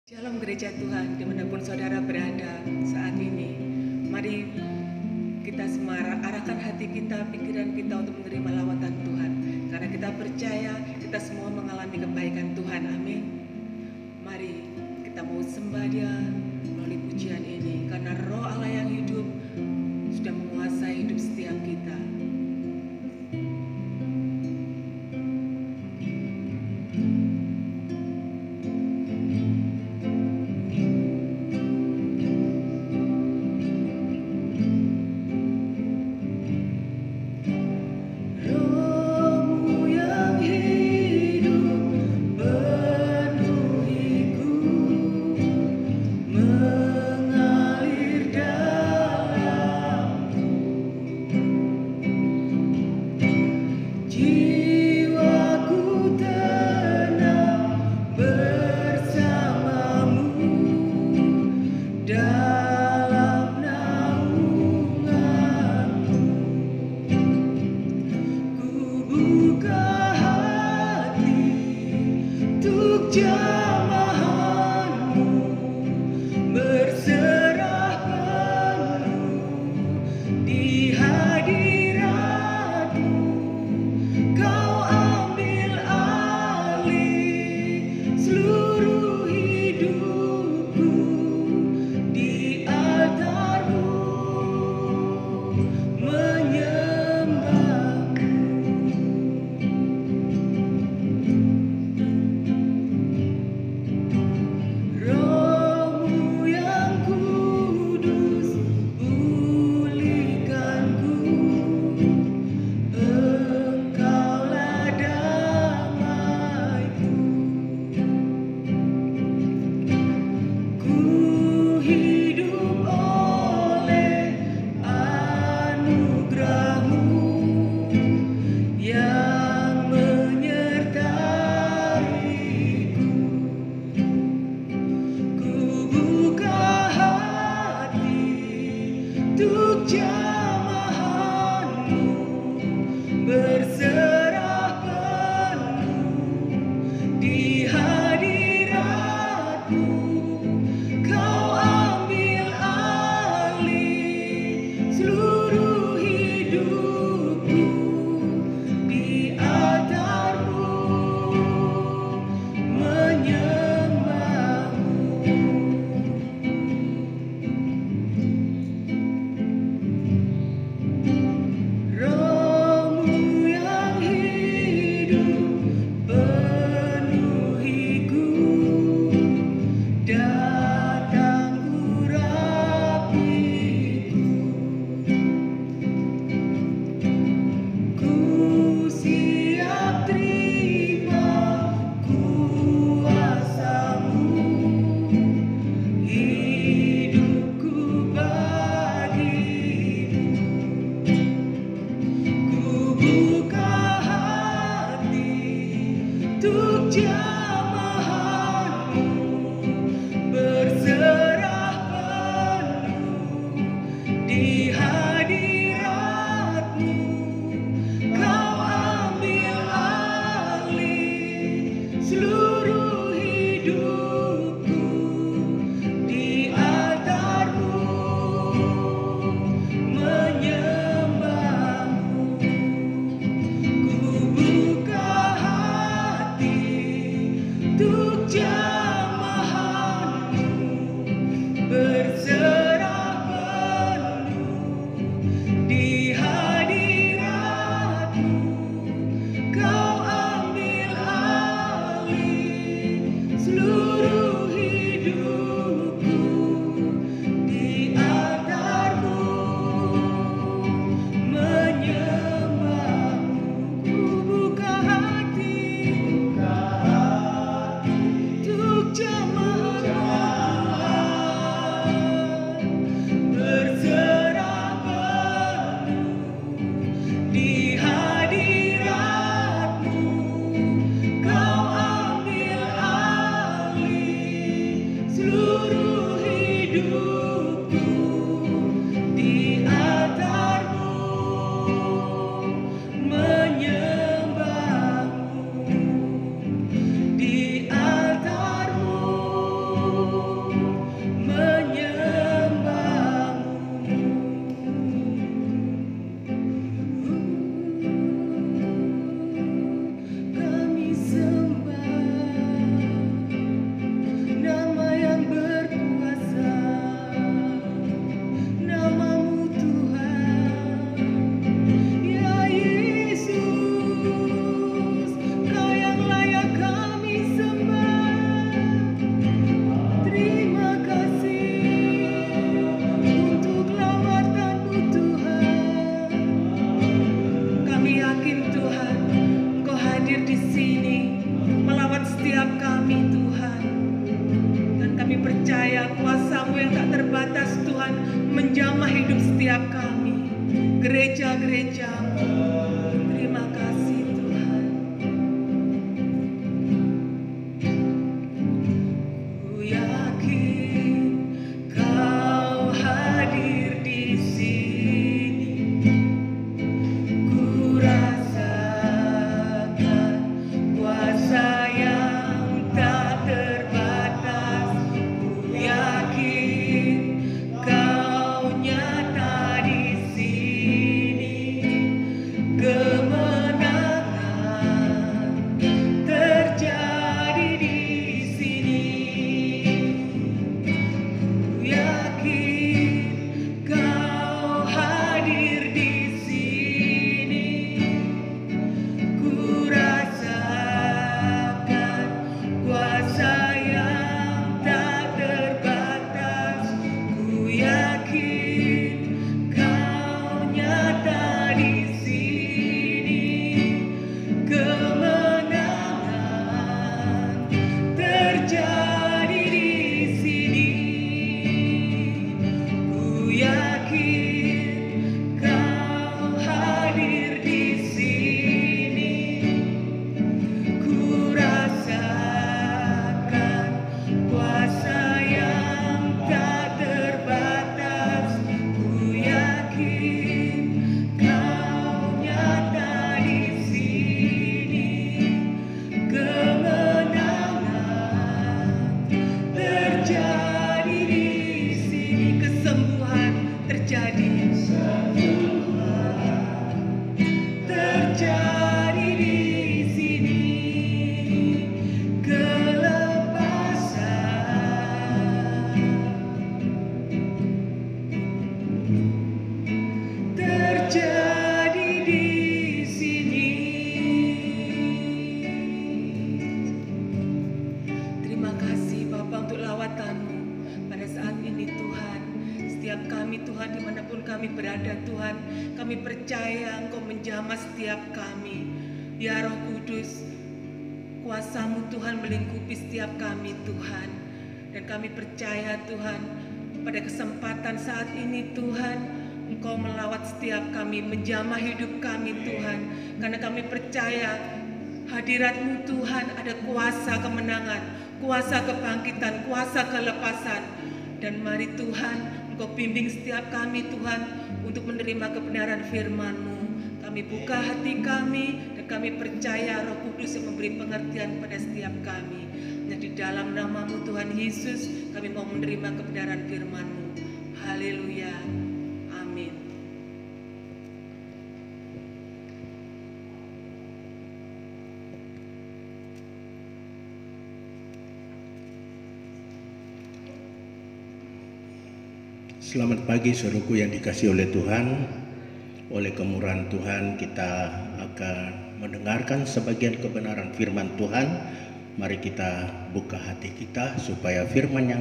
Shalom gereja Tuhan, dimanapun saudara berada saat ini. Mari kita semua arahkan hati kita, pikiran kita untuk menerima lawatan Tuhan. Karena kita percaya kita semua mengalami kebaikan Tuhan, amin. Mari kita mau sembah Dia melalui pujian ini. Karena roh Allah yang hidup sudah menguasai hidup setiap kita. kami percaya kuasa-Mu yang tak terbatas Tuhan menjamah hidup setiap kami, gereja-gereja-Mu. Terima kasih Tuhan. Ku yakin Kau hadir di sini, ku rasakan kuasa yang tak terbatas. Ku yakin Kau nyata di sini, kemenangan terjadi di sini. Ku yakin Kau hadir di sini, ku rasakan kuasa yang tak terbatas. Ku yakin Kau nyata di sini, kemenangan terjadi di sini. Ku yakin Kau hadir di sini, ku rasakan kuasa yang tak terbatas. Ku yakin Kau nyata di sini, kemenangan terjadi di sini. Kesembuhan terjadi, terjadi di sini, kelepasan terjadi di sini. Terima kasih Bapa untuk lawatan-Mu pada saat ini Tuhan. Setiap kami Tuhan, dimanapun kami berada Tuhan, kami percaya Engkau menjamah setiap kami. Ya Roh Kudus, kuasa-Mu Tuhan melingkupi setiap kami Tuhan. Dan kami percaya Tuhan, pada kesempatan saat ini Tuhan, Engkau melawat setiap kami, menjamah hidup kami Tuhan. Karena kami percaya hadirat-Mu Tuhan ada kuasa kemenangan, kuasa kebangkitan, kuasa kelepasan. Dan mari Tuhan, Engkau bimbing setiap kami Tuhan untuk menerima kebenaran firman-Mu. Kami buka hati kami dan kami percaya Roh Kudus yang memberi pengertian pada setiap kami. Dan di dalam nama-Mu Tuhan Yesus, kami mau menerima kebenaran firman-Mu. Haleluya. Amin. Selamat pagi saudaraku yang dikasihi oleh Tuhan. Oleh kemurahan Tuhan kita akan mendengarkan sebagian kebenaran firman Tuhan. Mari kita buka hati kita supaya firman yang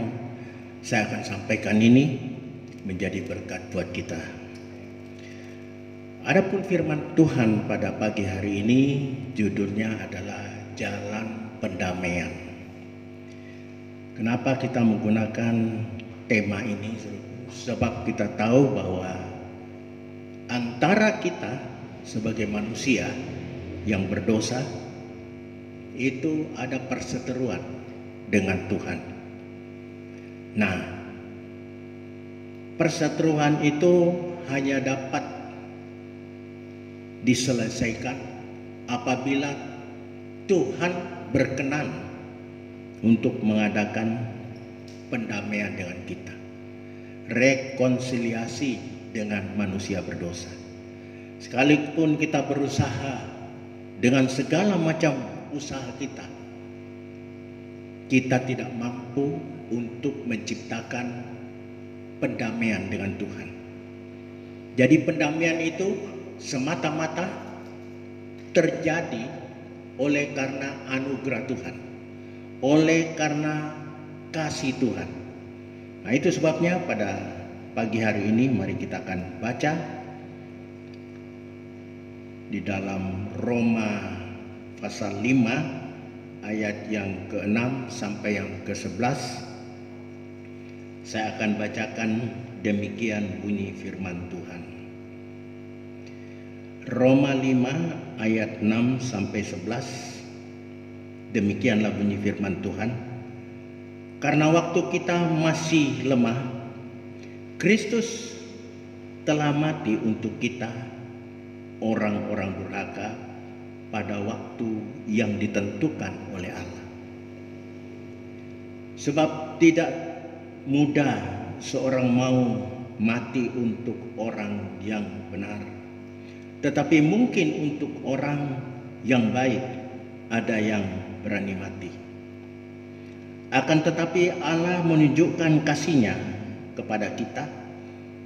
saya akan sampaikan ini menjadi berkat buat kita. Adapun firman Tuhan pada pagi hari ini judulnya adalah Jalan Pendamaian. Kenapa kita menggunakan tema ini? Sebab kita tahu bahwa antara kita sebagai manusia yang berdosa itu ada perseteruan dengan Tuhan. Nah, perseteruan itu hanya dapat diselesaikan apabila Tuhan berkenan untuk mengadakan pendamaian dengan kita, rekonsiliasi dengan manusia berdosa. Sekalipun kita berusaha dengan segala macam usaha kita tidak mampu untuk menciptakan pendamaian dengan Tuhan. Jadi pendamaian itu semata-mata terjadi oleh karena anugerah Tuhan, oleh karena kasih Tuhan. Nah, itu sebabnya pada pagi hari ini mari kita akan baca di dalam Roma pasal 5 ayat yang ke-6 sampai yang ke-11. Saya akan bacakan demikian bunyi firman Tuhan. Roma 5 ayat 6 sampai 11. Demikianlah bunyi firman Tuhan. Karena waktu kita masih lemah, Kristus telah mati untuk kita, orang-orang durhaka, pada waktu yang ditentukan oleh Allah. Sebab tidak mudah seorang mau mati untuk orang yang benar, tetapi mungkin untuk orang yang baik ada yang berani mati. Akan tetapi Allah menunjukkan kasih-Nya kepada kita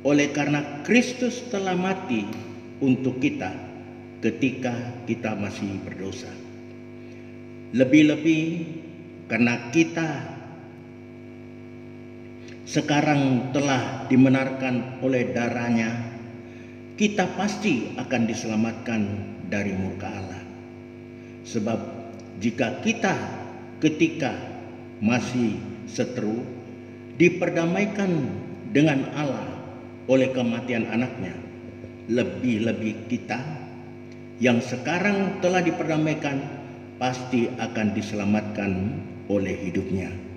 oleh karena Kristus telah mati untuk kita ketika kita masih berdosa. Lebih-lebih karena kita sekarang telah dibenarkan oleh darah-Nya, kita pasti akan diselamatkan dari murka Allah. Sebab jika kita ketika masih seteru diperdamaikan dengan Allah oleh kematian anaknya, lebih-lebih kita yang sekarang telah diperdamaikan pasti akan diselamatkan oleh hidupnya.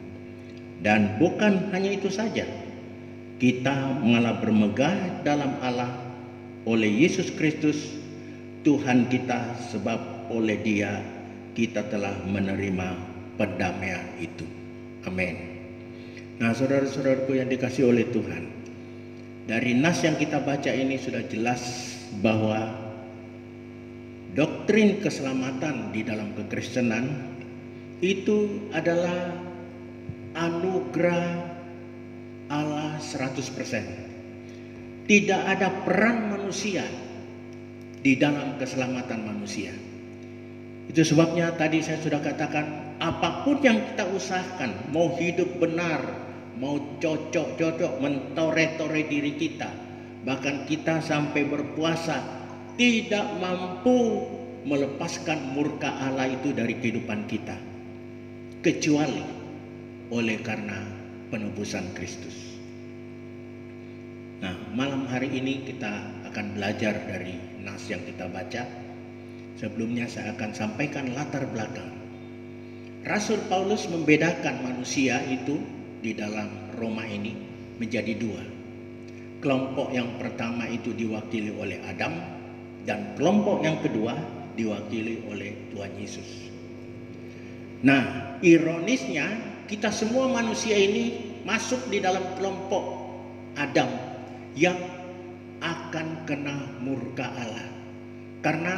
Dan bukan hanya itu saja, kita malah bermegah dalam Allah oleh Yesus Kristus Tuhan kita, sebab oleh Dia kita telah menerima pendamaian itu. Amin. Nah, saudara-saudaraku yang dikasihi oleh Tuhan, dari nas yang kita baca ini sudah jelas bahwa doktrin keselamatan di dalam kekristenan itu adalah anugerah Allah 100%. Tidak ada peran manusia di dalam keselamatan manusia. Itu sebabnya tadi saya sudah katakan, apapun yang kita usahakan, mau hidup benar, mau cocok-cocok, mentore-tore diri kita, bahkan kita sampai berpuasa, tidak mampu melepaskan murka Allah itu dari kehidupan kita, kecuali oleh karena penebusan Kristus. Nah, malam hari ini kita akan belajar dari nas yang kita baca. Sebelumnya saya akan sampaikan latar belakang. Rasul Paulus membedakan manusia itu di dalam Roma ini menjadi dua. Kelompok yang pertama itu diwakili oleh Adam, dan kelompok yang kedua diwakili oleh Tuhan Yesus. Nah, ironisnya kita semua manusia ini masuk di dalam kelompok Adam yang akan kena murka Allah. Karena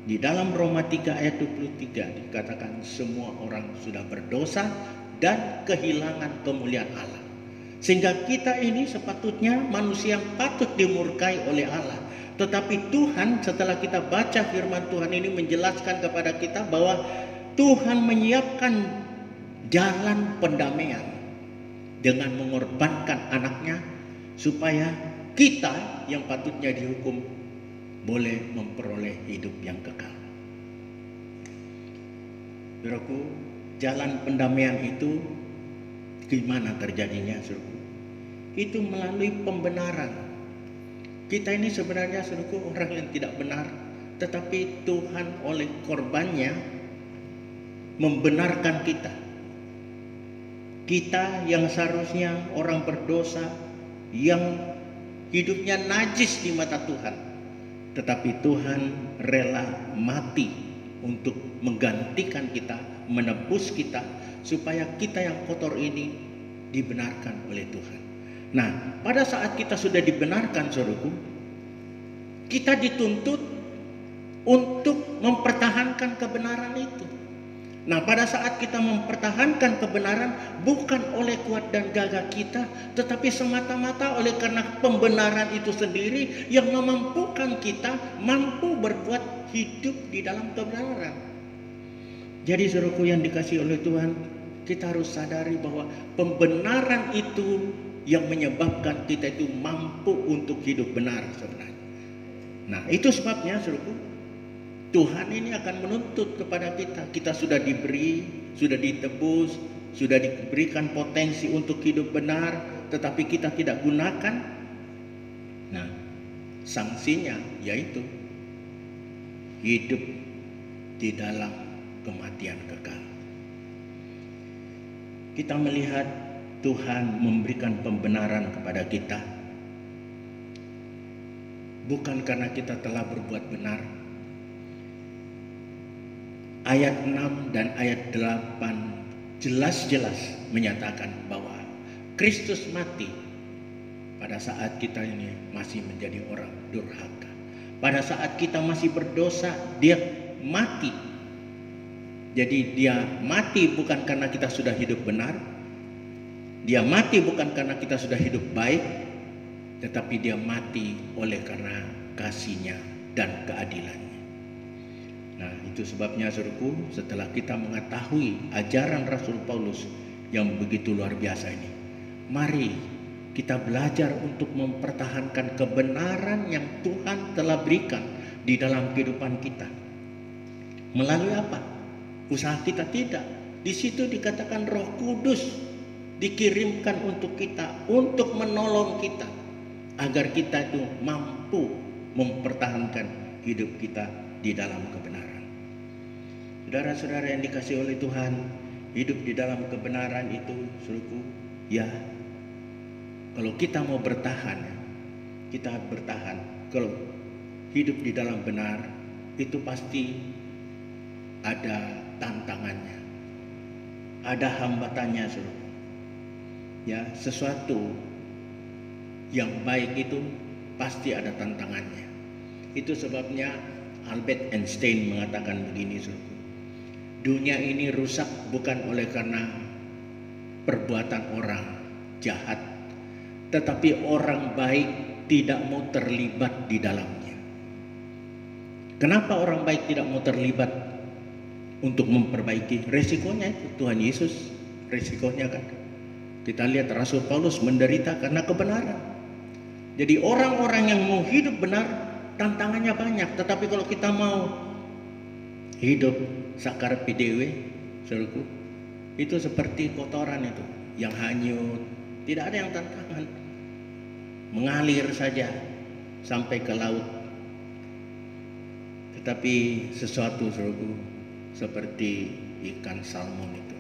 di dalam Roma 3 ayat 23 dikatakan semua orang sudah berdosa dan kehilangan kemuliaan Allah. Sehingga kita ini sepatutnya manusia yang patut dimurkai oleh Allah. Tetapi Tuhan, setelah kita baca firman Tuhan ini, menjelaskan kepada kita bahwa Tuhan menyiapkan jalan pendamaian dengan mengorbankan anaknya supaya kita yang patutnya dihukum boleh memperoleh hidup yang kekal. Saudaraku, jalan pendamaian itu gimana terjadinya, saudaraku? Itu melalui pembenaran. Kita ini sebenarnya, saudaraku, orang yang tidak benar, tetapi Tuhan oleh korbannya membenarkan kita. Kita yang seharusnya orang berdosa, yang hidupnya najis di mata Tuhan, tetapi Tuhan rela mati untuk menggantikan kita, menebus kita, supaya kita yang kotor ini dibenarkan oleh Tuhan. Nah, pada saat kita sudah dibenarkan, saudaraku, kita dituntut untuk mempertahankan kebenaran itu. Nah, pada saat kita mempertahankan kebenaran bukan oleh kuat dan gagah kita, tetapi semata-mata oleh karena pembenaran itu sendiri yang memampukan kita mampu berbuat hidup di dalam kebenaran. Jadi saudaraku yang dikasihi oleh Tuhan, kita harus sadari bahwa pembenaran itu yang menyebabkan kita itu mampu untuk hidup benar sebenarnya. Nah, itu sebabnya saudaraku, Tuhan ini akan menuntut kepada kita. Kita sudah diberi, sudah ditebus, sudah diberikan potensi untuk hidup benar, tetapi kita tidak gunakan, nah sanksinya yaitu hidup di dalam kematian kekal. Kita melihat Tuhan memberikan pembenaran kepada kita bukan karena kita telah berbuat benar. Ayat 6 dan ayat 8 jelas-jelas menyatakan bahwa Kristus mati pada saat kita ini masih menjadi orang durhaka. Pada saat kita masih berdosa, dia mati. Jadi dia mati bukan karena kita sudah hidup benar. Dia mati bukan karena kita sudah hidup baik, tetapi dia mati oleh karena kasih-Nya dan keadilan-Nya. Nah, itu sebabnya saudaraku, setelah kita mengetahui ajaran Rasul Paulus yang begitu luar biasa ini, mari kita belajar untuk mempertahankan kebenaran yang Tuhan telah berikan di dalam kehidupan kita. Melalui apa? Usaha kita tidak. Di situ dikatakan Roh Kudus dikirimkan untuk kita, untuk menolong kita, agar kita itu mampu mempertahankan hidup kita di dalam kebenaran. Saudara-saudara yang dikasihi oleh Tuhan, hidup di dalam kebenaran itu, saudaraku, ya, kalau kita mau bertahan, kita bertahan. Kalau hidup di dalam benar, itu pasti ada tantangannya, ada hambatannya, saudara. Ya, sesuatu yang baik itu pasti ada tantangannya. Itu sebabnya Albert Einstein mengatakan begini, saudara. Dunia ini rusak bukan oleh karena perbuatan orang jahat, tetapi orang baik tidak mau terlibat di dalamnya. Kenapa orang baik tidak mau terlibat untuk memperbaiki? Resikonya itu Tuhan Yesus, resikonya kan. Kita lihat Rasul Paulus menderita karena kebenaran. Jadi orang-orang yang mau hidup benar, tantangannya banyak. Tetapi kalau kita mau hidup sakarepe dhewe, saudaraku, itu seperti kotoran itu yang hanyut, tidak ada yang tantangan, mengalir saja sampai ke laut. Tetapi sesuatu, saudaraku, seperti ikan salmon itu,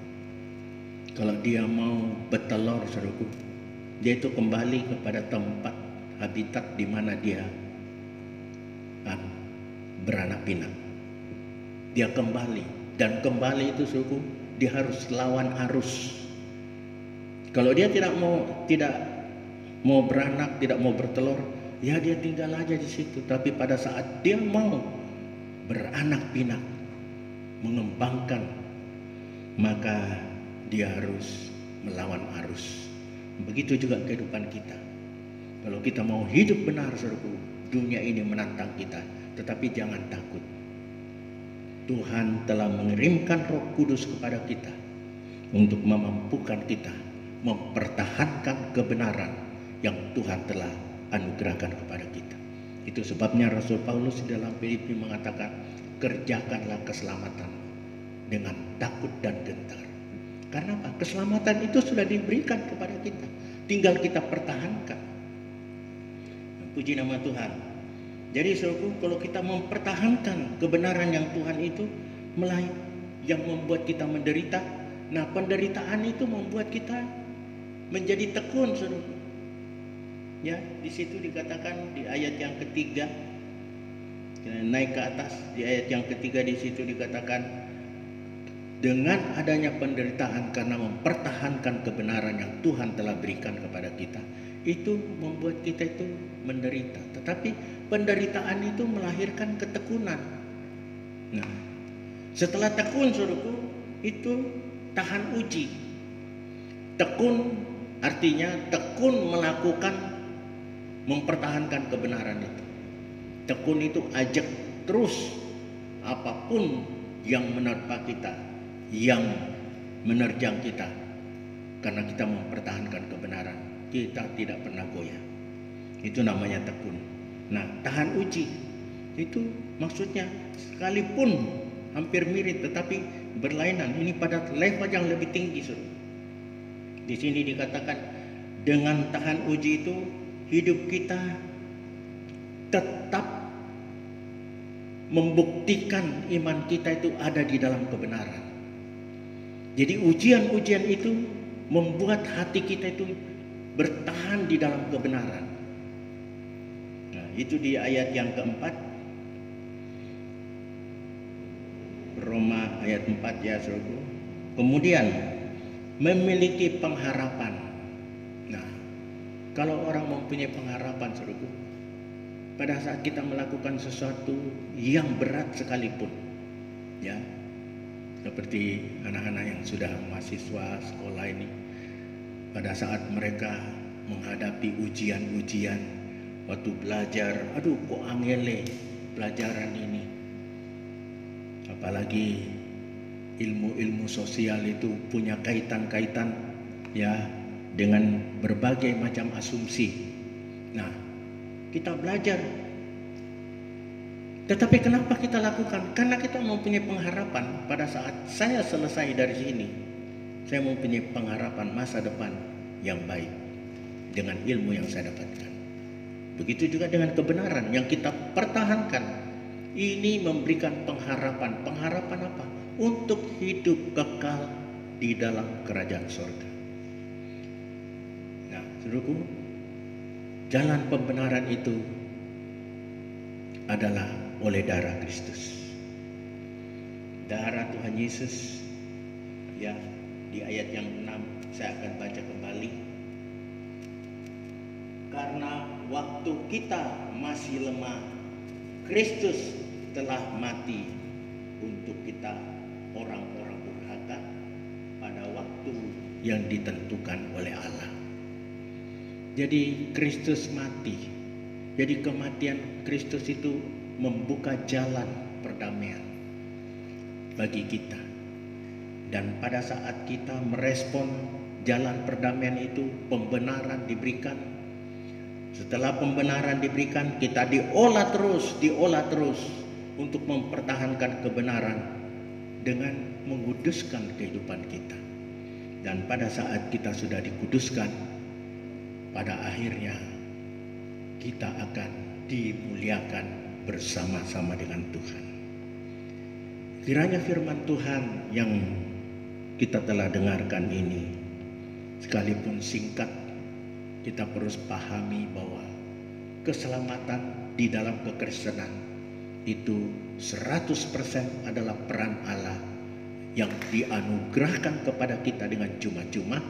kalau dia mau bertelur, saudaraku, dia itu kembali kepada tempat habitat di mana dia beranak pinak. Dia kembali, dan kembali itu, saudaraku, dia harus lawan arus. Kalau dia tidak mau beranak, tidak mau bertelur, ya dia tinggal aja di situ. Tapi pada saat dia mau beranak pinak, mengembangkan, maka dia harus melawan arus. Begitu juga kehidupan kita. Kalau kita mau hidup benar, saudaraku, dunia ini menantang kita, tetapi jangan takut. Tuhan telah mengirimkan Roh Kudus kepada kita untuk memampukan kita mempertahankan kebenaran yang Tuhan telah anugerahkan kepada kita. Itu sebabnya Rasul Paulus dalam Filipi mengatakan, kerjakanlah keselamatan dengan takut dan gentar. Karena apa? Keselamatan itu sudah diberikan kepada kita, tinggal kita pertahankan. Puji nama Tuhan. Jadi saudaraku, kalau kita mempertahankan kebenaran yang Tuhan itu, yang membuat kita menderita, nah penderitaan itu membuat kita menjadi tekun, saudaraku. Ya, di situ dikatakan di ayat yang ketiga, naik ke atas, di ayat yang ketiga di situ dikatakan, dengan adanya penderitaan karena mempertahankan kebenaran yang Tuhan telah berikan kepada kita, itu membuat kita itu menderita. Tetapi penderitaan itu melahirkan ketekunan. Nah, setelah tekun, saudaraku, itu tahan uji. Tekun artinya tekun melakukan, mempertahankan kebenaran itu. Tekun itu ajak terus apapun yang menerpa kita, yang menerjang kita, karena kita mempertahankan kebenaran, kita tidak pernah goyah. Itu namanya tekun. Nah, tahan uji itu maksudnya sekalipun hampir mirip tetapi berlainan, ini pada level yang lebih tinggi, saudara. Di sini dikatakan dengan tahan uji itu hidup kita tetap membuktikan iman kita itu ada di dalam kebenaran. Jadi ujian-ujian itu membuat hati kita itu bertahan di dalam kebenaran. Nah, itu di ayat yang keempat, Roma ayat 4 ya saudaraku. Kemudian memiliki pengharapan. Nah, kalau orang mempunyai pengharapan saudaraku, pada saat kita melakukan sesuatu yang berat sekalipun, ya, seperti anak-anak yang sudah mahasiswa sekolah ini, pada saat mereka menghadapi ujian-ujian, waktu belajar, aduh kok angele pelajaran ini, apalagi ilmu-ilmu sosial itu punya kaitan-kaitan ya dengan berbagai macam asumsi. Nah, kita belajar. Tetapi kenapa kita lakukan? Karena kita mempunyai pengharapan pada saat saya selesai dari sini, saya mempunyai pengharapan masa depan yang baik dengan ilmu yang saya dapatkan. Begitu juga dengan kebenaran yang kita pertahankan. Ini memberikan pengharapan. Pengharapan apa? Untuk hidup kekal di dalam kerajaan surga. Nah, saudaraku, jalan pembenaran itu adalah oleh darah Kristus. Darah Tuhan Yesus, ya, di ayat yang 6 saya akan baca kembali. Karena waktu kita masih lemah, Kristus telah mati untuk kita orang-orang durhaka pada waktu yang ditentukan oleh Allah. Jadi Kristus mati. Jadi kematian Kristus itu membuka jalan perdamaian bagi kita. Dan pada saat kita merespon jalan perdamaian itu, pembenaran diberikan. Setelah pembenaran diberikan, kita diolah terus untuk mempertahankan kebenaran dengan menguduskan kehidupan kita. Dan pada saat kita sudah dikuduskan, pada akhirnya kita akan dimuliakan bersama-sama dengan Tuhan. Kiranya firman Tuhan yang kita telah dengarkan ini, sekalipun singkat, kita harus pahami bahwa keselamatan di dalam kekristenan itu 100% adalah peran Allah yang dianugerahkan kepada kita dengan cuma-cuma.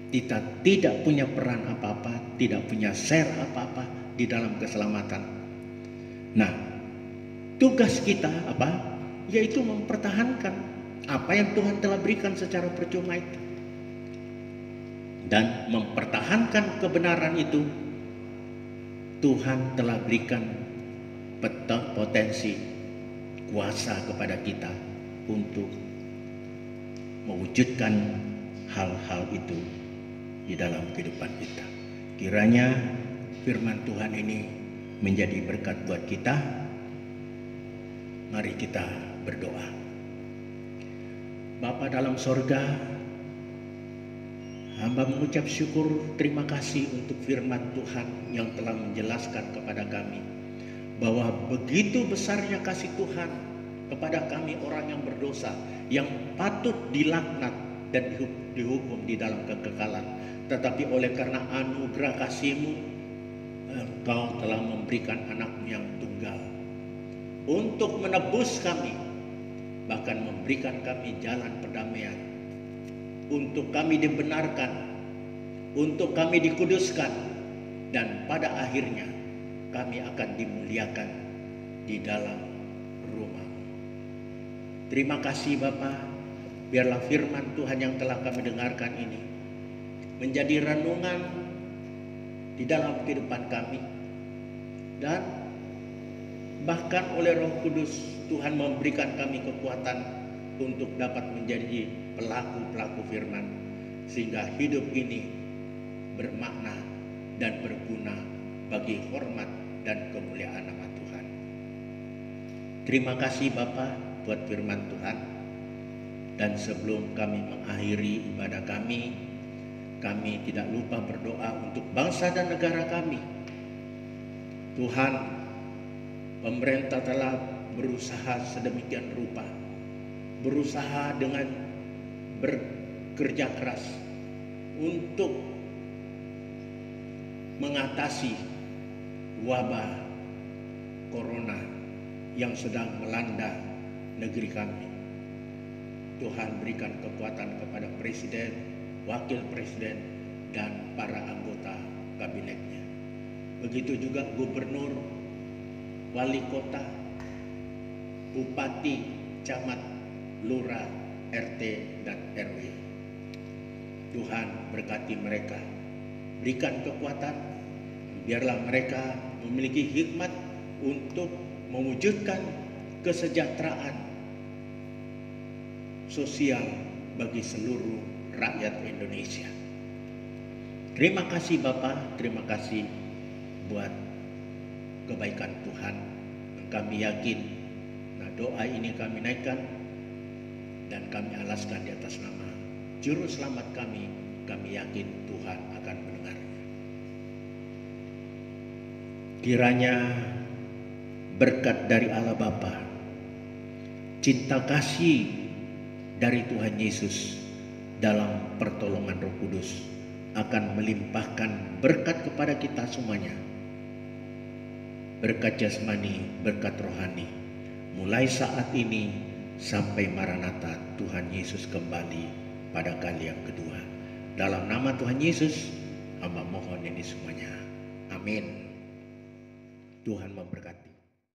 Kita tidak punya peran apa-apa, tidak punya share apa-apa di dalam keselamatan. Nah, tugas kita apa? Yaitu mempertahankan apa yang Tuhan telah berikan secara percuma itu. Dan mempertahankan kebenaran itu, Tuhan telah berikan potensi kuasa kepada kita untuk mewujudkan hal-hal itu di dalam kehidupan kita. Kiranya firman Tuhan ini menjadi berkat buat kita. Mari kita berdoa. Bapa dalam sorga, hamba mengucap syukur, terima kasih untuk firman Tuhan yang telah menjelaskan kepada kami bahwa begitu besarnya kasih Tuhan kepada kami orang yang berdosa, yang patut dilaknat dan dihukum di dalam kekekalan. Tetapi oleh karena anugerah kasih-Mu, Engkau telah memberikan anak-Mu yang tunggal untuk menebus kami, bahkan memberikan kami jalan perdamaian, untuk kami dibenarkan, untuk kami dikuduskan, dan pada akhirnya kami akan dimuliakan di dalam rumah. Terima kasih Bapa, biarlah firman Tuhan yang telah kami dengarkan ini menjadi renungan di dalam kehidupan kami, dan bahkan oleh Roh Kudus Tuhan memberikan kami kekuatan untuk dapat menjadi pelaku-pelaku firman, sehingga hidup ini bermakna dan berguna bagi hormat dan kemuliaan nama Tuhan. Terima kasih Bapa buat firman Tuhan. Dan sebelum kami mengakhiri ibadah kami, kami tidak lupa berdoa untuk bangsa dan negara kami. Tuhan, pemerintah telah berusaha sedemikian rupa, berusaha dengan bekerja keras untuk mengatasi wabah corona yang sedang melanda negeri kami. Tuhan berikan kekuatan kepada Presiden, Wakil Presiden, dan para anggota kabinetnya. Begitu juga Gubernur, Wali Kota, Bupati, Camat, Lurah, RT, dan RW. Tuhan berkati mereka, berikan kekuatan, biarlah mereka memiliki hikmat untuk mewujudkan kesejahteraan sosial bagi seluruh rakyat Indonesia. Terima kasih Bapak, terima kasih buat kebaikan Tuhan. Kami yakin, nah doa ini kami naikkan dan kami alaskan di atas nama Juru Selamat kami yakin Tuhan akan mendengarnya. Kiranya berkat dari Allah Bapa, cinta kasih dari Tuhan Yesus dalam pertolongan Roh Kudus akan melimpahkan berkat kepada kita semuanya. Berkat jasmani, berkat rohani, mulai saat ini sampai Maranatha Tuhan Yesus kembali pada kali yang kedua. Dalam nama Tuhan Yesus, hamba mohon ini semuanya. Amin. Tuhan memberkati.